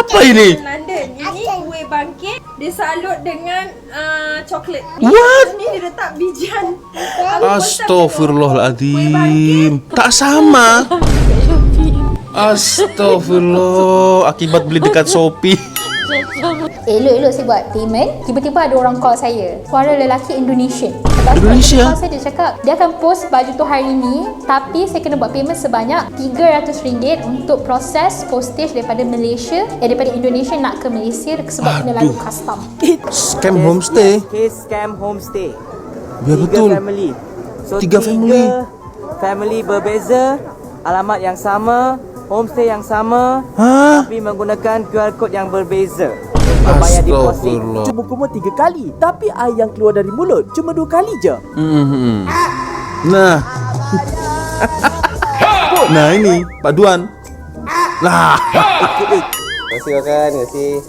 Apa ini? London. Ini kuih bangkit disalut dengan coklat. What? Ini dia letak bijian. Astagfirullahaladzim. Tak sama. Astagfirullah. Akibat beli dekat Shopee. Elok-elok saya buat payment, tiba-tiba ada orang call saya, suara lelaki Indonesian. Lepas tu Indonesia? dia call saya, dia cakap dia akan post baju tu hari ni, tapi saya kena buat payment sebanyak RM300 untuk proses postage daripada Malaysia, daripada Indonesia nak ke Malaysia sebab kena lalu custom. Scam homestay. Case scam homestay. Biar betul. Family. So, Tiga family. Family berbeza, alamat yang sama, homestay yang sama, Hah? tapi menggunakan QR code yang berbeza. Untuk bayar deposit Astagfirullah. cuma kumur 3 kali, tapi air yang keluar dari mulut cuma 2 kali je. Nah. Nah ini paduan. Lah. Terima kasih makan, terima kasih.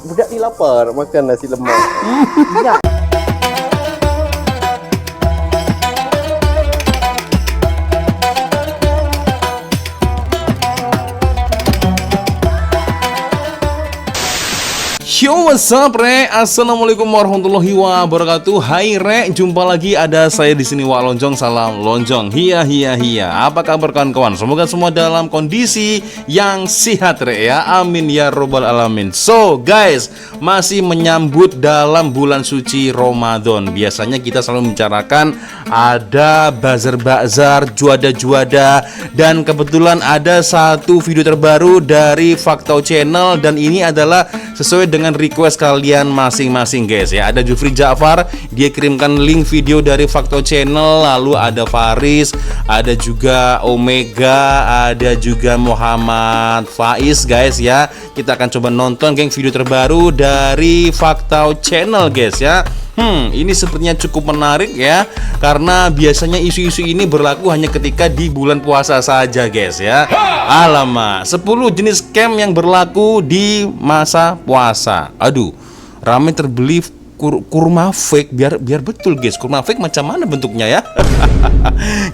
Budak ni lapar nak makan nasi lemak. Ingat. Yo, what's up, Rek? Assalamualaikum warahmatullahi wabarakatuh. Hai, Rek. Jumpa lagi ada saya di sini, Wak Lonjong. Salam Lonjong. Hiya. Apa kabar kawan-kawan? Semoga semua dalam kondisi yang sehat, Rek ya. Amin ya robbal alamin. So, guys, masih menyambut dalam bulan suci Ramadan. Biasanya kita selalu membicarakan ada bazar-bazar, juada-juada, dan kebetulan ada satu video terbaru dari Faktau Channel, dan ini adalah sesuai dengan request kalian masing-masing, guys ya. Ada Jufri Ja'far, dia kirimkan link video dari Faktau Channel. Lalu ada Faris, ada juga Omega, ada juga Muhammad Faiz, guys ya. Kita akan coba nonton, geng, video terbaru dari Faktau Channel, guys ya. Ini sepertinya cukup menarik ya, karena biasanya isu-isu ini berlaku hanya ketika di bulan puasa saja, guys ya. Alamak, 10 jenis scam yang berlaku di masa puasa. Aduh, ramai terbeli kurma fake. Biar betul, guys, kurma fake macam mana bentuknya ya.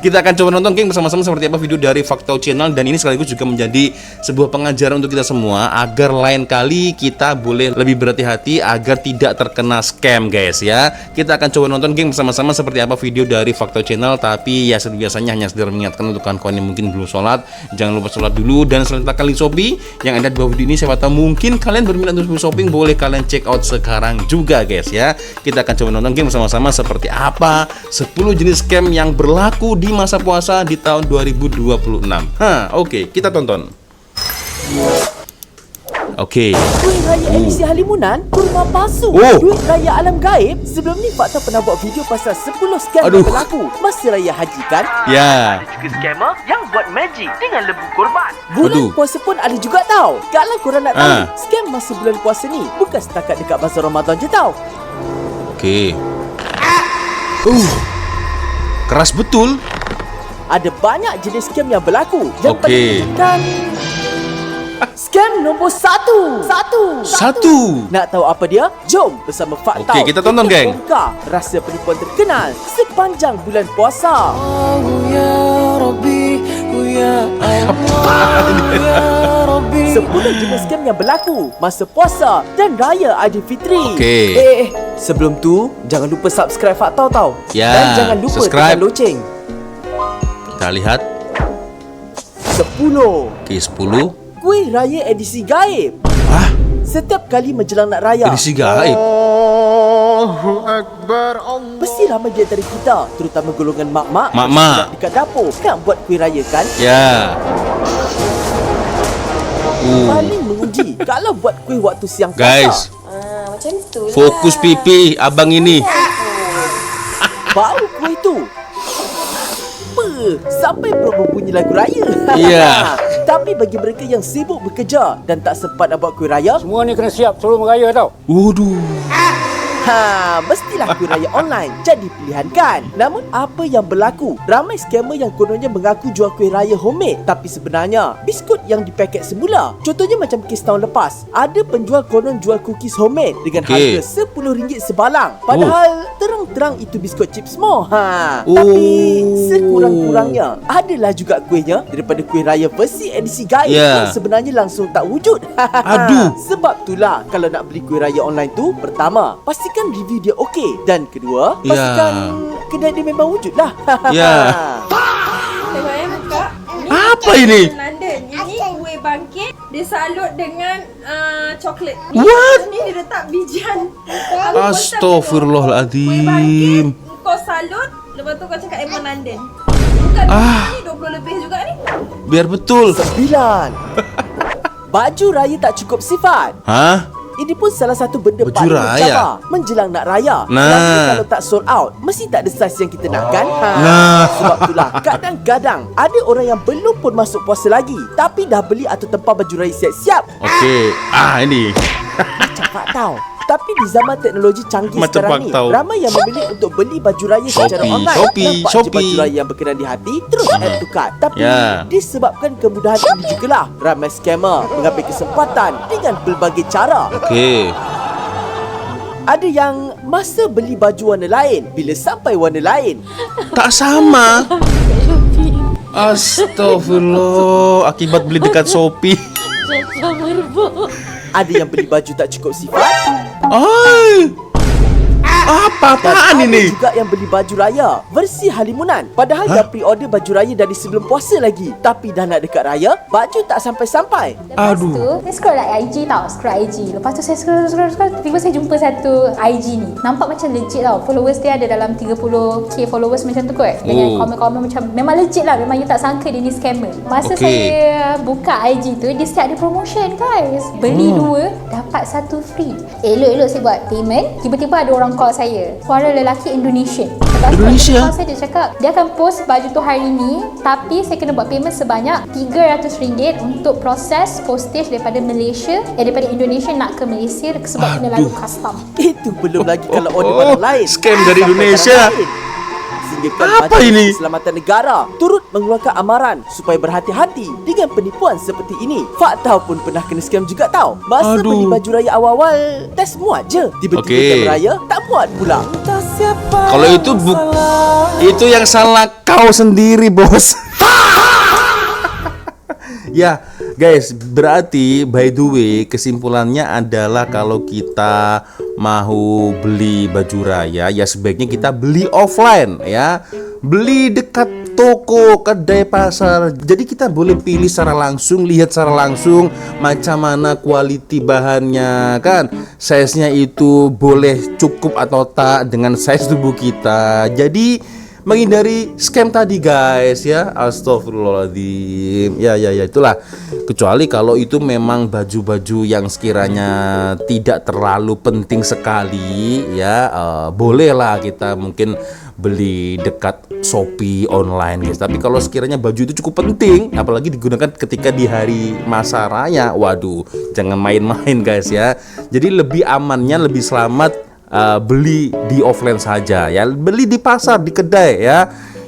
Kita akan coba nonton, geng, bersama-sama seperti apa video dari Faktau Channel. Dan ini sekaligus juga menjadi sebuah pengajaran untuk kita semua, agar lain kali kita boleh lebih berhati-hati agar tidak terkena scam, guys ya. Kita akan coba nonton, geng, bersama-sama seperti apa video dari Faktau Channel. Tapi ya seperti biasanya hanya sekedar mengingatkan untuk kawan-kawan yang mungkin belum sholat, jangan lupa sholat dulu. Dan selain tekan link Shopee yang ada di bawah video ini, siapa tahu mungkin kalian berminat untuk shopping, boleh kalian check out sekarang juga, guys ya. Kita akan coba nonton, geng, bersama-sama seperti apa 10 jenis scam yang berlaku di masa puasa di tahun 2026. Oke, kita tonton. Oke. Kuih raya edisi Halimunan, kurma palsu, duit raya alam gaib. Sebelum ni Fakta pernah buat video pasal 10 scam yang berlaku masa raya haji kan? Ya. Ada juga scammer yang buat magic dengan lembu korban. Bulan puasa pun ada juga tau. Kalau korang nak tahu, scam masa bulan puasa ni bukan setakat dekat bazar Ramadan je tau. Oke. Keras betul. Ada banyak jenis scam yang berlaku. Yang paling kan scam nombor 1. Nak tahu apa dia? Jom bersama Faktau. Okey, kita tonton, geng. Bongkar rahsia penipuan terkenal sepanjang bulan puasa. Sepuluh jenis scam yang berlaku masa puasa dan raya Aidilfitri. Sebelum tu jangan lupa subscribe Faktau tau. Dan jangan lupa tekan loceng. Kita lihat 10. Oke, 10. Kuih raya edisi gaib. Setiap kali menjelang nak raya, Edisi gaib. pasti ramai di antara kita, terutama golongan mak-mak dekat dapur nak buat kuih raya kan? Ya. Paling menguji kalau buat kuih waktu siang puasa. Guys, Macam tu lah. fokus pipi abang ini. Bau kuih tu sampai belum bunyi lagu raya. Ya. Tapi bagi mereka yang sibuk bekerja dan tak sempat nak buat kuih raya, Semua ni kena siap sebelum raya tau. Waduh. Mestilah kuih raya online jadi pilihan kan? Namun apa yang berlaku? Ramai scammer yang kononnya mengaku jual kuih raya homemade, tapi sebenarnya biskut yang dipaket semula. Contohnya macam kes tahun lepas, ada penjual konon jual cookies homemade dengan harga RM10 sebalang. Padahal terang-terang itu biskut chip semua. Tapi sekurang-kurangnya adalah juga kuihnya daripada kuih raya versi edisi gaib yang sebenarnya langsung tak wujud. Aduh. Sebab itulah kalau nak beli kuih raya online tu, pertama, pastikan review dia okey, dan kedua, pastikan kedai dia memang wujud lah. Tengok buka. Apa ini? London. Ini kuih bangkit disalut dengan coklat. What? Ni dia letak bijian. Astaghfirullahaladzim. Kau salut, lepas tu kau cakap lemon London. Bukan ni 20 lebih juga ni. Biar betul. 9. Baju raya tak cukup sifat. Ini pun salah satu benda Baju paling raya. mencabar menjelang nak raya. Lagi kalau tak sold out, mesti tak ada saiz yang kita nak kan? Sebab itulah kadang-kadang ada orang yang belum pun masuk puasa lagi, tapi dah beli atau tempah baju raya siap-siap. Okey. Ini. Macam Pak Tau. Tapi di zaman teknologi canggih Macam sekarang ni, Pak Tau. ramai yang memilih untuk beli baju raya secara online. Nampak je baju raya yang berkenan di hati, terus add to cart. Tapi disebabkan kemudahan ini jugalah, ramai scammer mengambil kesempatan dengan pelbagai cara. Okey. Ada yang masa beli baju warna lain, bila sampai warna lain Tak sama. Astagfirullah. Akibat beli dekat Shopee. ada yang beli baju tak cukup sifat. Apa-apaan dan ini? ada juga yang beli baju raya versi halimunan. Padahal dah pre-order baju raya dari sebelum puasa lagi, tapi dah nak dekat raya, baju tak sampai-sampai. Lepas tu, saya scroll IG tau, scroll IG. Lepas tu saya scroll, tiba-tiba saya jumpa satu IG ni. Nampak macam legit tau. Followers dia ada dalam 30k followers macam tu kot. Dengan komen-komen macam, memang legit lah. Memang you tak sangka dia ni scammer. Masa saya buka IG tu, dia start ada promotion guys. Beli 2, dapat 1 free. Elok-elok saya buat payment, tiba-tiba ada orang call saya. Suara lelaki Indonesian. Indonesia? Saya dia cakap, dia akan post baju tu hari ni, tapi saya kena buat payment sebanyak RM300 untuk proses postage daripada Malaysia, daripada Indonesia nak ke Malaysia sebab kena lalu custom. Itu belum lagi kalau order barang lain. Scam dari Indonesia. Apa ini? Keselamatan negara turut mengeluarkan amaran supaya berhati-hati dengan penipuan seperti ini. Faktau pun pernah kena scam juga tau. Masa beli baju raya awal-awal, test muat je. Tiba-tiba jam raya tak muat pula. Kalau itu yang salah kau sendiri, bos. Ya, guys, berarti by the way kesimpulannya adalah kalau kita mau beli baju raya ya sebaiknya kita beli offline ya. Beli dekat toko, kedai, pasar. Jadi kita boleh pilih secara langsung, lihat secara langsung macam mana quality bahannya kan. Size-nya itu boleh cukup atau tak dengan size tubuh kita. Jadi menghindari scam tadi guys ya. Astagfirullahaladzim. Ya itulah. Kecuali kalau itu memang baju-baju yang sekiranya tidak terlalu penting sekali ya, bolehlah kita mungkin beli dekat Shopee online guys. Tapi kalau sekiranya baju itu cukup penting, apalagi digunakan ketika di hari masa raya, waduh, jangan main-main guys ya. Jadi lebih amannya, lebih selamat beli di offline saja ya, beli di pasar, di kedai ya.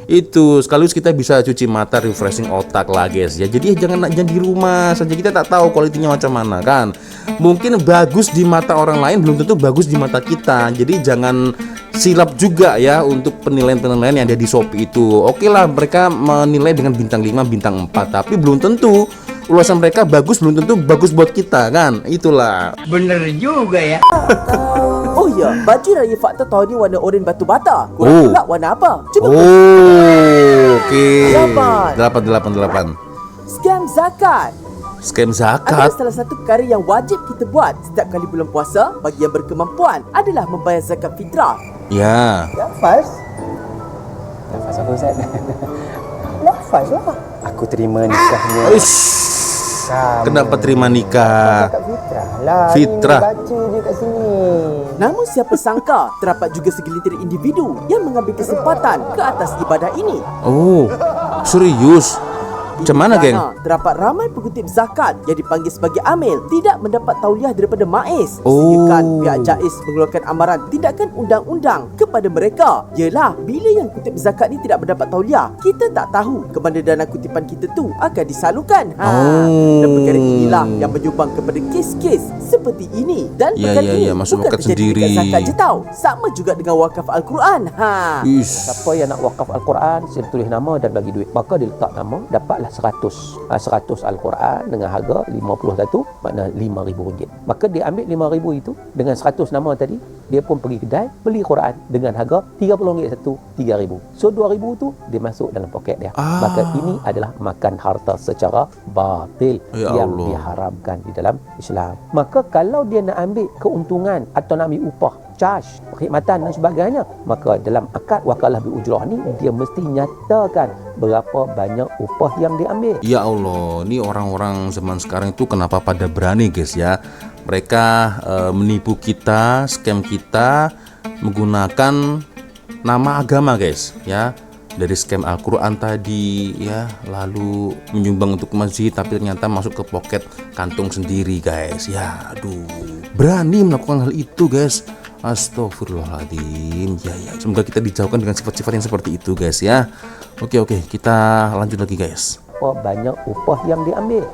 Itu sekaligus kita bisa cuci mata, refreshing otak lah guys ya. Jadi jangan di rumah saja, kita tak tahu kualitinya macam mana kan. Mungkin bagus di mata orang lain belum tentu bagus di mata kita. Jadi jangan silap juga ya untuk penilaian-penilaian yang ada di Shopee itu. Oke lah, mereka menilai dengan bintang 5, bintang 4, tapi belum tentu ulasan mereka bagus, belum tentu bagus buat kita kan. Itulah. Bener juga ya. Oh ya, baju raya fakta tahun ni warna oranye batu bata. Kurang pula warna apa? Cuba oke. 8. Scam zakat. Scam zakat adalah salah satu perkara yang wajib kita buat setiap kali bulan puasa. Bagi yang berkemampuan adalah membayar zakat fitrah. Ya. Nafas aku Ustaz. Nafas lah. Aku terima nikahnya. Kenapa terima nikah? Zakat fitrah lah. Fitrah. Baca je kat sini. Namun siapa sangka terdapat juga segelintir individu yang mengambil kesempatan ke atas ibadah ini. Oh, serius? Macam mana, geng? Terdapat ramai pengutip zakat yang dipanggil sebagai amil tidak mendapat tauliah daripada MAIS. Oh. Sehingga pihak JAIS mengeluarkan amaran tindakan undang-undang kepada mereka. Yalah, bila yang kutip zakat ni tidak mendapat tauliah, kita tak tahu ke mana dana kutipan kita tu akan disalurkan. Dan perkara inilah yang menyumbang kepada kes-kes seperti ini. Dan Ya, perkara ya, ini ya, masuk bukan zakat terjadi sendiri. dekat zakat je tau. Sama juga dengan wakaf Al-Quran. Siapa yang nak wakaf Al-Quran, sila tulis nama dan bagi duit. Maka dia letak nama, dapatlah 100 Al-Quran dengan harga 51, makna RM5,000. Maka dia ambil RM5,000 itu dengan 100 nama tadi, dia pun pergi kedai beli Quran dengan harga RM30 satu, RM3,000. So RM2,000 tu dia masuk dalam poket dia. Maka ini adalah makan harta secara batil yang Allah. diharamkan di dalam Islam. Maka kalau dia nak ambil keuntungan atau nak ambil upah, charge, perkhidmatan dan sebagainya, maka dalam akad wakalah bil ujrah ni dia mesti nyatakan berapa banyak upah yang dia ambil. Ya Allah, ini orang-orang zaman sekarang itu kenapa pada berani guys ya? Mereka menipu kita, scam kita menggunakan nama agama guys ya. Dari scam Al-Quran tadi ya, lalu menyumbang untuk masjid tapi ternyata masuk ke poket kantong sendiri guys. Ya aduh, berani melakukan hal itu guys. Astagfirullahaladzim. Ya, semoga kita dijauhkan dengan sifat-sifat yang seperti itu guys ya. Oke, kita lanjut lagi guys. Berapa banyak upah yang diambil.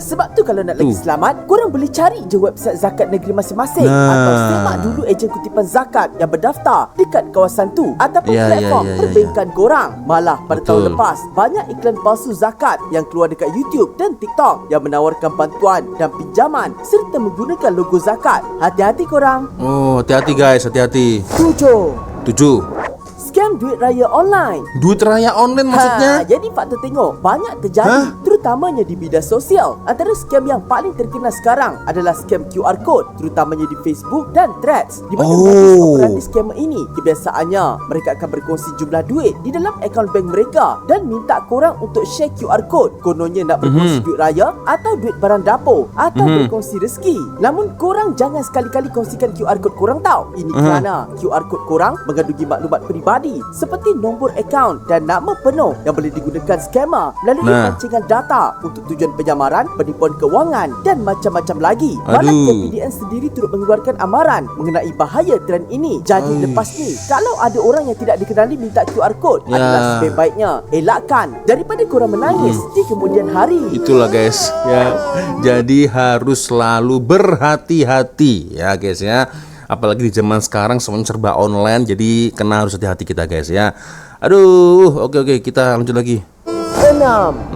Sebab tu kalau nak lagi selamat, korang boleh cari je website zakat negeri masing-masing. Atau semak dulu ejen kutipan zakat yang berdaftar dekat kawasan tu. Ataupun platform perbankan korang. Malah pada tahun lepas, banyak iklan palsu zakat yang keluar dekat YouTube dan TikTok yang menawarkan bantuan dan pinjaman serta menggunakan logo zakat. Hati-hati korang. Oh, hati-hati guys, hati-hati. 7. 7. Scam duit raya online. Duit raya online maksudnya? Jadi fakta tengok banyak terjadi, terutamanya di bidang sosial. Antara scam yang paling terkenal sekarang adalah scam QR code, terutamanya di Facebook dan Threads. Di mana modus operandi scammer ini kebiasaannya mereka akan berkongsi jumlah duit di dalam akaun bank mereka dan minta korang untuk share QR code. Kononnya nak berkongsi duit raya atau duit barang dapur atau berkongsi rezeki. Namun korang jangan sekali-kali kongsikan QR code korang tau. Ini kerana QR code korang mengandungi maklumat peribadi seperti nombor akaun dan nama penuh yang boleh digunakan scammer melalui pancingan data untuk tujuan penyamaran, penipuan kewangan dan macam-macam lagi. Malah KPDN sendiri turut mengeluarkan amaran mengenai bahaya trend ini. Jadi lepas ni, kalau ada orang yang tidak dikenali minta QR code, adalah sebaik-baiknya elakkan daripada korang menangis di kemudian hari. Itulah guys ya. Jadi harus selalu berhati-hati ya guys ya. Apalagi di zaman sekarang semuanya serba online, jadi kena harus hati-hati kita guys ya. Aduh, oke kita lanjut lagi. 6.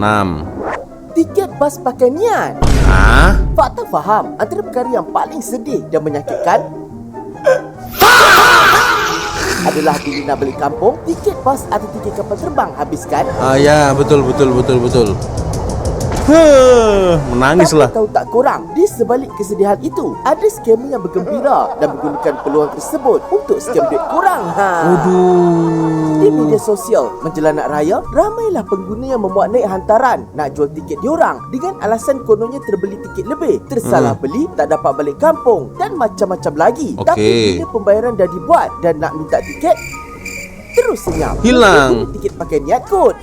6. Tiket bas pakai niat. Fakta faham antara perkara yang paling sedih dan menyakitkan adalah bila nak balik kampung, tiket bas atau tiket kapal terbang habiskan. Ya betul. Menangis lah. Tahu tak korang, di sebalik kesedihan itu ada scammer yang bergembira dan menggunakan peluang tersebut untuk scam duit korang. Di media sosial menjelang nak raya, ramailah pengguna yang memuat naik hantaran nak jual tiket diorang dengan alasan kononnya terbeli tiket lebih, tersalah beli, tak dapat balik kampung dan macam-macam lagi. Tapi bila pembayaran dah dibuat dan nak minta tiket, terus senyap. Hilang. Tiket pakai niat kot.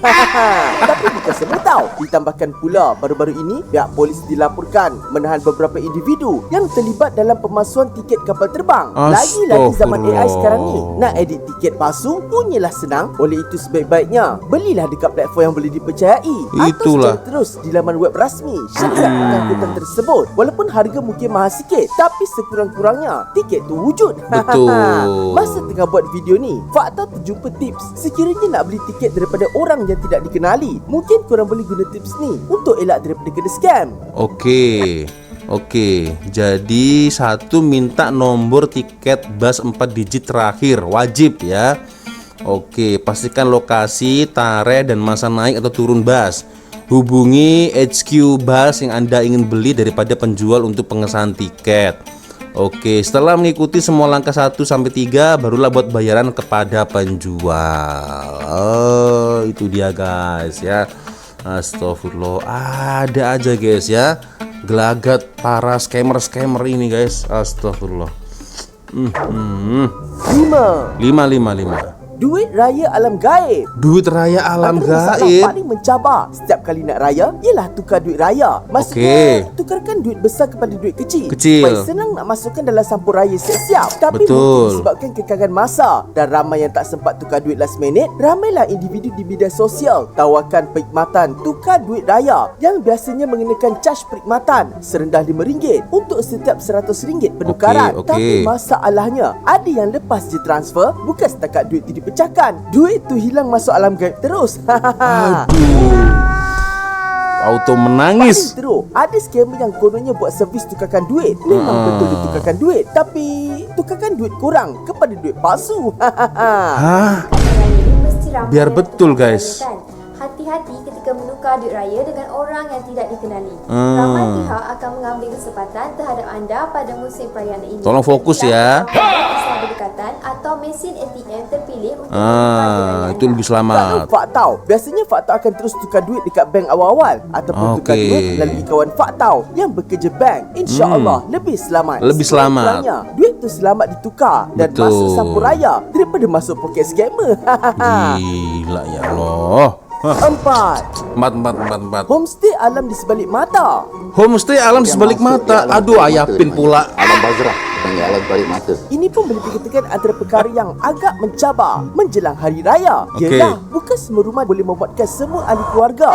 Tapi bukan semua tau. Ditambahkan pula baru-baru ini pihak polis dilaporkan menahan beberapa individu yang terlibat dalam pemalsuan tiket kapal terbang. Lagi-lagi zaman AI sekarang ni, nak edit tiket palsu punyalah senang. Oleh itu sebaik-baiknya belilah dekat platform yang boleh dipercayai. Atau secara terus di laman web rasmi syarikat pengangkutan tersebut. Walaupun harga mungkin mahal sikit, tapi sekurang-kurangnya tiket tu wujud. Betul. Masa tengah buat video ni, fakta terjumpa tips sekiranya nak beli tiket daripada orang yang tidak dikenali. Mungkin korang boleh guna tips ni untuk elak daripada kena scam. Oke, jadi 1 minta nomor tiket bus 4 digit terakhir, wajib ya. Oke, pastikan lokasi, tareh dan masa naik atau turun bus. Hubungi HQ bus yang Anda ingin beli daripada penjual untuk pengesahan tiket. Oke, setelah mengikuti semua langkah 1-3, barulah buat bayaran kepada penjual. Oh, itu dia guys ya. Astagfirullah, ada aja guys ya gelagat para scammer ini guys. Astagfirullah. 5. duit raya alam gaib. Duit raya alam Antara masalah gaib. paling mencabar setiap kali nak raya ialah tukar duit raya. Maksudnya, tukarkan duit besar kepada duit kecil. Supaya senang nak masukkan dalam sampul raya siap-siap. Tapi mungkin disebabkan kekangan masa dan ramai yang tak sempat tukar duit last minute, ramailah individu di bidang sosial tawarkan perkhidmatan tukar duit raya yang biasanya mengenakan caj perkhidmatan serendah RM5 untuk setiap RM100 penukaran. Tapi masalahnya, ada yang lepas je transfer, bukan setakat duit tu dipecahkan, duit tu hilang masuk alam gaib terus. Aduh, auto menangis. Paling teruk, ada scammer yang kononnya buat servis tukarkan duit. Memang betul dia tukarkan duit, tapi tukarkan duit kurang kepada duit palsu. Hah? Biar betul guys. Hati-hati ketika menukar duit raya dengan orang yang tidak dikenali. Ramai pihak akan mengambil kesempatan terhadap anda pada musim perayaan ini. Tolong fokus ya. Asal berdekatan atau mesin ATM terpilih untuk menukar duit raya Itu lebih selamat. Kalau Faktau, biasanya Faktau akan terus tukar duit dekat bank awal-awal ataupun tukar duit melalui kawan Faktau yang bekerja bank. InsyaAllah lebih selamat. Lebih selamat. Kurangnya, duit tu selamat ditukar dan masuk sampul raya daripada masuk poket scammer. Gila ya Allah. Empat. Homestay alam di sebalik mata. Homestay alam di sebalik mata. Aduh, ayapin pula. Alam Bazrah panggil alam sebalik mata. Ini pun boleh dikatakan antara perkara yang agak mencabar menjelang hari raya. Yalah, bukan semua rumah boleh membuatkan semua ahli keluarga.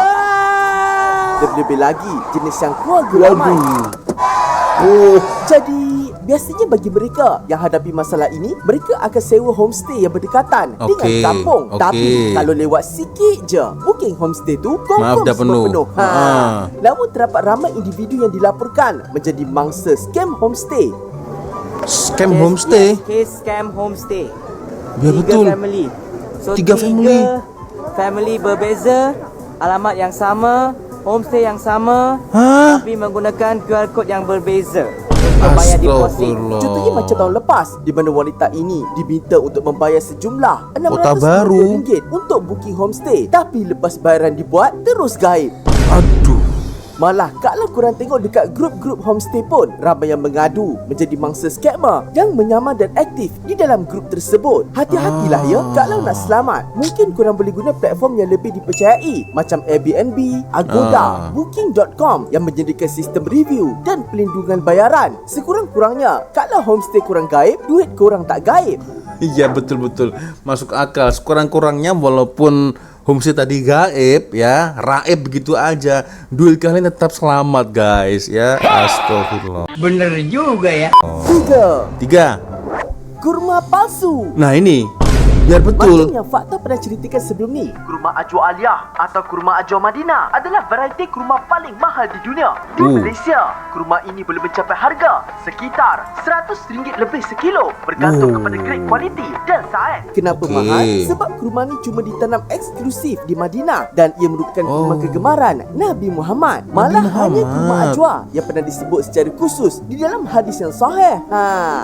Lebih-lebih lagi jenis yang keluarga ramai. Jadi biasanya bagi mereka yang hadapi masalah ini, mereka akan sewa homestay yang berdekatan dengan kampung. Tapi kalau lewat sikit je, booking homestay tu confirm dah penuh. Namun terdapat ramai individu yang dilaporkan menjadi mangsa scam homestay. Scam homestay? Case scam homestay. Biar betul. Family. So, Tiga family. Family berbeza, alamat yang sama, homestay yang sama, tapi menggunakan QR code yang berbeza untuk bayar deposit. Contohnya macam tahun lepas, di mana wanita ini diminta untuk membayar sejumlah RM650 untuk booking homestay. Tapi lepas bayaran dibuat, terus gaib. Aduh. Malah kalau korang tengok dekat grup-grup homestay pun, ramai yang mengadu menjadi mangsa scammer yang menyamar dan aktif di dalam grup tersebut. Hati-hatilah ya, kalau nak selamat, mungkin korang boleh guna platform yang lebih dipercayai macam Airbnb, Agoda, Booking.com yang menyediakan sistem review dan pelindungan bayaran. Sekurang-kurangnya, kalau homestay korang gaib, duit korang tak gaib. Iya, betul-betul masuk akal. Sekurang-kurangnya walaupun homestay tadi gaib ya, raib begitu aja, duit kalian tetap selamat guys ya. Astagfirullah. Bener juga ya. Tiga. Kurma palsu. Nah ini biar betul. Macam yang Fakta pernah ceritakan sebelum ni, Kurma Ajwa Aliyah atau kurma Ajwa Madinah adalah varieti kurma paling mahal di dunia. Di Malaysia, kurma ini boleh mencapai harga sekitar RM100 lebih sekilo bergantung kepada grade kualiti dan saiz. Kenapa mahal? Sebab kurma ni cuma ditanam eksklusif di Madinah dan ia merupakan kurma kegemaran Nabi Muhammad. Malah hanya kurma Ajwa yang pernah disebut secara khusus di dalam hadis yang sahih.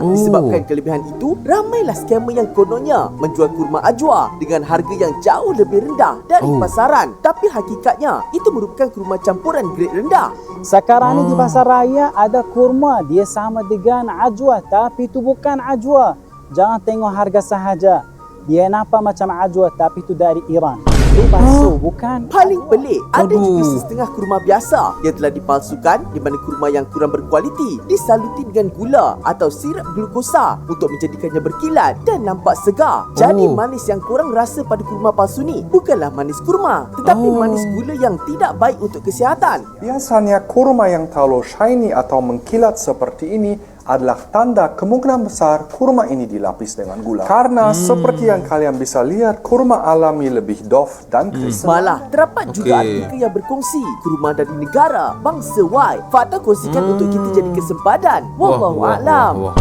Disebabkan kelebihan itu, ramailah scammer yang kononnya menjual kurma Ajwa dengan harga yang jauh lebih rendah dari pasaran. Tapi hakikatnya itu merupakan kurma campuran grade rendah. Sekarang ni di pasar raya ada kurma, dia sama dengan Ajwa tapi itu bukan Ajwa. Jangan tengok harga sahaja. Dia nampak macam Ajwa tapi itu dari Iran. Itu palsu, bukan? Paling pelik, ada juga setengah kurma biasa yang telah dipalsukan, di mana kurma yang kurang berkualiti disaluti dengan gula atau sirap glukosa untuk menjadikannya berkilat dan nampak segar. Jadi manis yang korang rasa pada kurma palsu ni bukanlah manis kurma, tetapi manis gula yang tidak baik untuk kesihatan. Biasanya kurma yang terlalu shiny atau mengkilat seperti ini adalah tanda kemungkinan besar kurma ini dilapis dengan gula. Karena seperti yang kalian bisa lihat, kurma alami lebih dof dan crispy. Malah terdapat juga artikel yang berkongsi kurma dari negara bangsa Y. Fakta kongsikan untuk kita jadi kesempadan. Wallahu a'lam.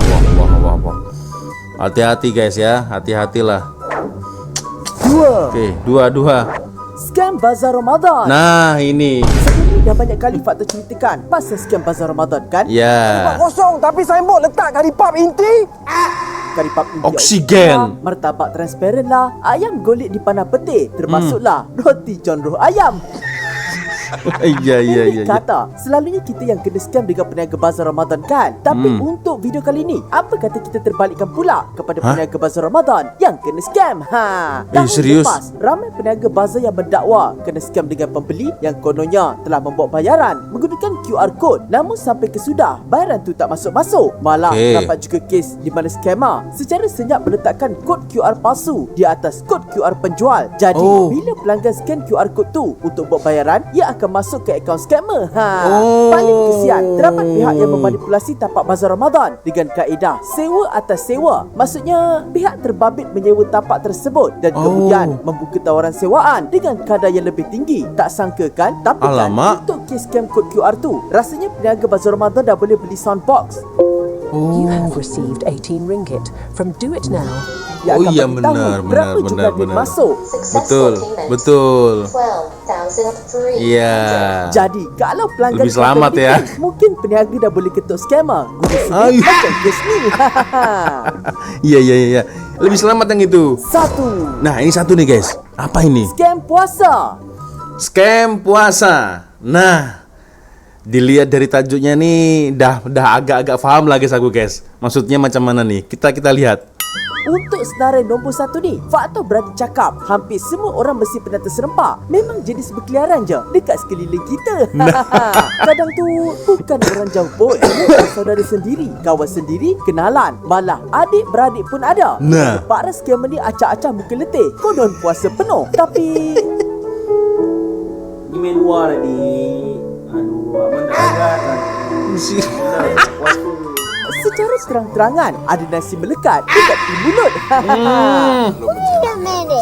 Hati-hati guys ya, hati-hatilah. Dua. Scam Bazar Ramadan. Nah ini Dah banyak kali Fakta ceritakan pasal scam Bazar Ramadan kan? ya. Kosong tapi signboard letak kari pub inti. Kari pub India Oksigen. martabak transparent lah, ayam golek di panah peti, termasuklah roti John Roh ayam. Iya. Kata, selalunya kita yang kena scam dengan peniaga bazar Ramadan kan? Tapi untuk video kali ini, apa kata kita terbalikkan pula kepada peniaga bazar Ramadan yang kena scam? Tahun serius? lepas, ramai peniaga bazar yang mendakwa kena scam dengan pembeli yang kononnya telah membuat bayaran menggunakan QR code. Namun sampai kesudah, bayaran tu tak masuk-masuk. Malah dapat juga kes di mana scammer secara senyap meletakkan kod QR palsu di atas kod QR penjual. Jadi, bila pelanggan scan QR code tu untuk buat bayaran, ia akan masuk ke akaun scammer. Paling kesian, terdapat pihak yang memanipulasi tapak bazar Ramadan dengan kaedah sewa atas sewa. Maksudnya, pihak terbabit menyewa tapak tersebut dan kemudian membuka tawaran sewaan dengan kadar yang lebih tinggi. Tak sangka kan? Tapi kan, untuk kes scam kod QR tu, rasanya peniaga bazar Ramadan dah boleh beli soundbox. You have received 18 ringgit from Do It Now. Oh iya, benar. Masuk. Betul. Iya. Jadi kalau pelanggan lebih selamat ya. Mungkin peniaga dah boleh ketuk scammer. Macam kes ni. Iya. Lebih selamat yang itu. Satu. Nah, ini satu nih guys. Apa ini? Scam puasa. Scam puasa. Nah, dilihat dari tajuknya nih, dah agak-agak paham lah guys aku guys. Maksudnya macam mana nih? Kita lihat. Untuk senarai nombor 1 ni, faktor berani cakap, hampir semua orang mesti pernah terserempak. Memang jenis berkeliaran je dekat sekeliling kita. Kadang tu bukan orang jauh pun, saudara sendiri, kawan sendiri, kenalan. Malah adik-beradik pun ada. Para scammer ni acak-acak muka letih, konon puasa penuh. Tapi ni main luar tadi. Aduh, abang dah agak secara terang-terangan ada nasi melekat dekat di mulut.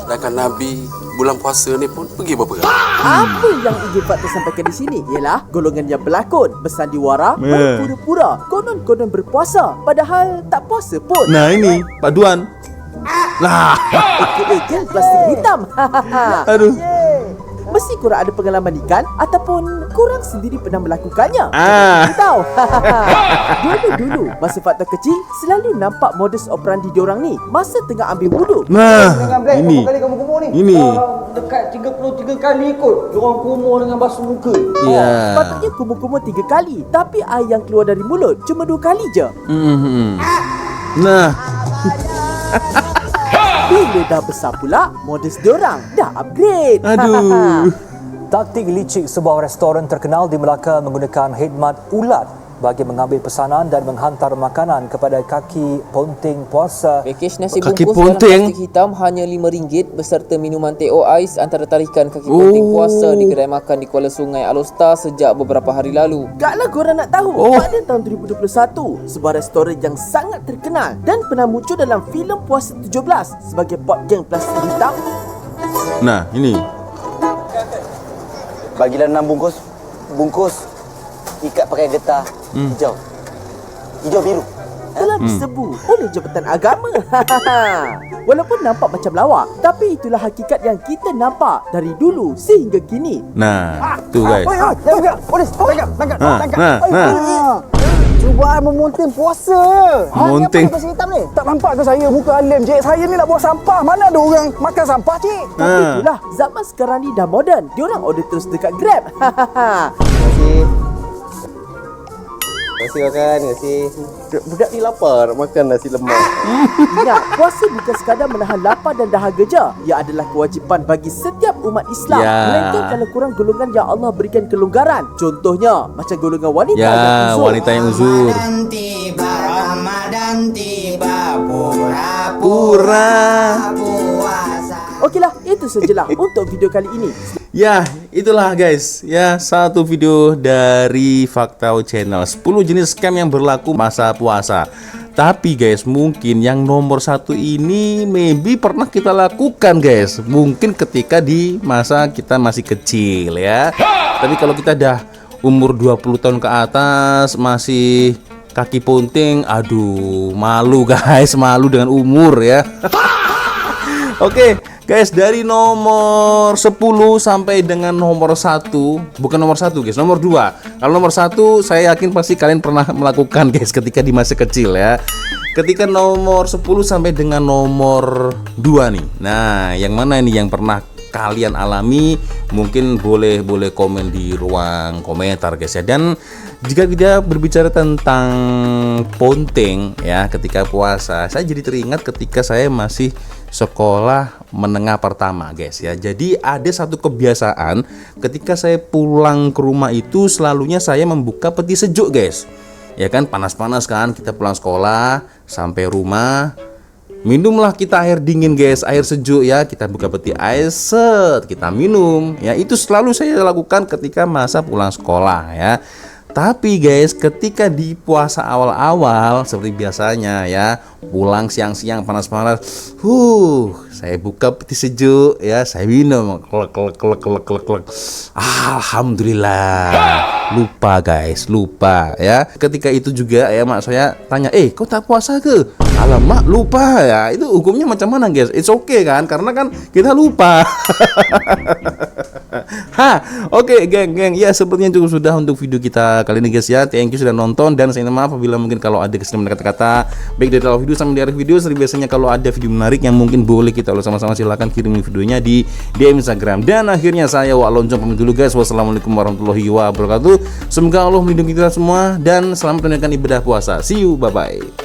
Sedangkan Nabi bulan puasa ni pun pergi berperang. Apa yang ingin Pak tersampaikan di sini ialah golongan yang berlakon, bersandiwara, berpura-pura, konon-konon berpuasa padahal tak puasa pun. Nah ini paduan. Nah, ekor plastik hitam. Aduh. Mesti korang ada pengalaman ni kan? Ataupun korang sendiri pernah melakukannya? Tahu. Dulu masa fakta kecil, selalu nampak modus operandi diorang ni masa tengah ambil wuduk. Nah, ini. Ini. Dekat 33 kali kot. Diorang kumur dengan basuh muka. Ya. Patutnya kumur-kumur 3 kali, tapi air yang keluar dari mulut cuma 2 kali je. Nah. Bila dah besar pula, modus diorang dah upgrade. Aduh. Taktik licik sebuah restoran terkenal di Melaka menggunakan khidmat ulat bagi mengambil pesanan dan menghantar makanan kepada kaki ponting puasa. Pakej nasi bungkus dalam plastik hitam hanya RM5 beserta minuman teh o ais antara tarikan kaki ponting puasa di kedai makan di Kuala Sungai Alostar sejak beberapa hari lalu. Kalau korang nak tahu, pada tahun 2021, sebuah restoran yang sangat terkenal dan pernah muncul dalam filem Puasa 17 sebagai pot geng plastik hitam. Nah, ini. Bagilah 6 bungkus ikat pakai getah hijau biru telah diserbu oleh Jabatan Agama. Walaupun nampak macam lawak, tapi itulah hakikat yang kita nampak dari dulu sehingga kini. Nah, tu guys. Polis, tangkap. Cubaan memunting puasa. Memunting. Apa hitam ni? Tak nampak ke saya muka alim, cik? Saya ni nak buang sampah. Mana ada orang makan sampah, cik? Tapi itulah, zaman sekarang ni dah moden. Diorang order terus dekat Grab. Terima kasih. Budak ni lapar makan nasi lemak. Ingat, puasa bukan sekadar menahan lapar dan dahaga je. Ia adalah kewajipan bagi setiap umat Islam. Melainkan kalau kurang golongan yang Allah berikan kelonggaran. Contohnya, macam golongan wanita yang uzur. Wanita yang uzur. Ramadan tiba, pura-pura. Okeylah, itu sajalah untuk video kali ini. Ya, itulah guys. Ya, satu video dari Faktau Channel 10 jenis scam yang berlaku masa puasa. Tapi guys, mungkin yang nomor 1 ini maybe pernah kita lakukan guys. Mungkin ketika di masa kita masih kecil ya. Tapi kalau kita dah umur 20 tahun ke atas masih kaki ponting, aduh, malu guys, malu dengan umur ya. Oke, guys, dari nomor 10 sampai dengan nomor 1, bukan nomor 1 guys, nomor 2. Kalau nomor 1 saya yakin pasti kalian pernah melakukan guys ketika di masa kecil ya. Ketika nomor 10 sampai dengan nomor 2 nih. Nah, yang mana ini yang pernah kalian alami, mungkin boleh komen di ruang komentar guys ya. Dan jika kita berbicara tentang ponteng ya ketika puasa, saya jadi teringat ketika saya masih sekolah menengah pertama guys ya. Jadi ada satu kebiasaan ketika saya pulang ke rumah itu selalunya saya membuka peti sejuk guys. Ya kan, panas-panas kan, kita pulang sekolah sampai rumah, minumlah kita air dingin guys, air sejuk ya. Kita buka peti air, set, kita minum ya. Itu selalu saya lakukan ketika masa pulang sekolah ya. Tapi guys, ketika di puasa awal-awal seperti biasanya ya, pulang siang-siang panas-panas, saya buka peti sejuk ya, saya minum, klek. Alhamdulillah. Lupa guys, lupa ya. Ketika itu juga ya mak saya tanya, kau tak puasa ke? Alamak, lupa ya. Itu hukumnya macam mana guys? It's okay kan? Karena kan kita lupa. Oke, geng. Ya, sepertinya cukup sudah untuk video kita kali ini guys ya. Thank you sudah nonton, dan saya minta maaf apabila mungkin kalau ada kesalahan kata-kata baik dari awal video sampai di akhir video. Seperti biasanya kalau ada video menarik yang mungkin boleh kita ulas sama-sama, silahkan kirim videonya di DM Instagram. Dan akhirnya saya Wak Lonjong pamit dulu guys. Wassalamualaikum warahmatullahi wabarakatuh. Semoga Allah melindungi kita semua dan selamat menunaikan ibadah puasa. See you, bye bye.